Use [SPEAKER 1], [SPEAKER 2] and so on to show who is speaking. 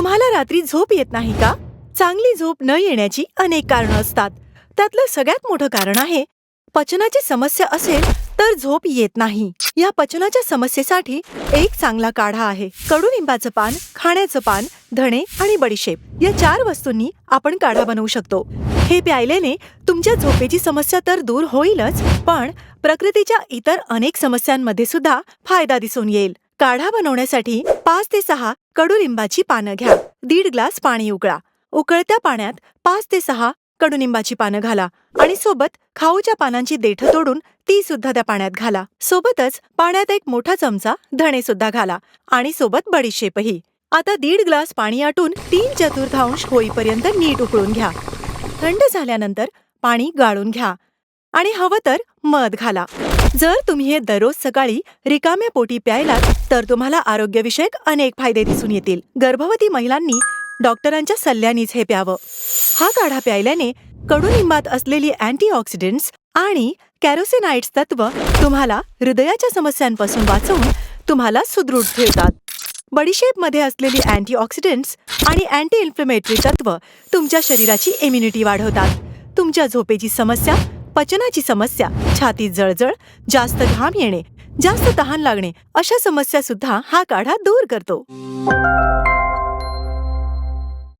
[SPEAKER 1] तुम्हाला रात्री झोप येत नाही का? चांगली झोप न येण्याची अनेक कारणं असतात. त्यातलं सगळ्यात मोठं कारण आहे पचनाची समस्या असेल तर झोप येत नाही. या पचनाच्या समस्येसाठी एक चांगला काढा आहे. कडुलिंबाचं पान, खाण्याचं पान, धणे आणि बडीशेप या 4 वस्तूंनी आपण काढा बनवू शकतो. हे प्यायल्याने तुमच्या झोपेची समस्या तर दूर होईलच, पण प्रकृतीच्या इतर अनेक समस्यांमध्ये सुद्धा फायदा दिसून येईल. काढा बनवण्यासाठी 5 ते 6 कडुलिंबाची पानं घ्या. 1.5 ग्लास पाणी उकळा. उकळत्या पाण्यात 5 ते 6 कडुनिंबाची पानं घाला आणि सोबत खाऊच्या पानांची देठं तोडून ती सुद्धा त्या पाण्यात घाला. सोबतच पाण्यात 1 मोठा चमचा धणे सुद्धा घाला आणि सोबत बडीशेपही. आता 1.5 ग्लास पाणी आटून 3/4 होईपर्यंत नीट उकळून घ्या. थंड झाल्यानंतर पाणी गाळून घ्या आणि हवं तर मध घाला. जर तुम्ही हे दररोज सकाळी रिकाम्या पोटी प्यायलात तर तुम्हाला आरोग्यविषयक अनेक फायदे दिसून येतील. गर्भवती महिलांनी डॉक्टरांच्या सल्ल्यानेच हे प्यावं. हा काढा प्यायल्याने कडुनिंबात असलेली अँटीऑक्सिडंट्स आणि कॅरोसिनाइड्स तत्व तुम्हाला हृदयाच्या समस्यांपासून वाचवून तुम्हाला सुदृढ ठेवतात. बडीशेपमध्ये असलेली अँटीऑक्सिडंट्स आणि अँटी इन्फ्लेमेटरी तत्व तुमच्या शरीराची इम्युनिटी वाढवतात. तुमच्या झोपेची समस्या, पचनाची समस्या, छातीत जळजळ, जास्त घाम येणे, जास्त तहान लागणे अशा समस्या सुद्धा हा काढा दूर करतो.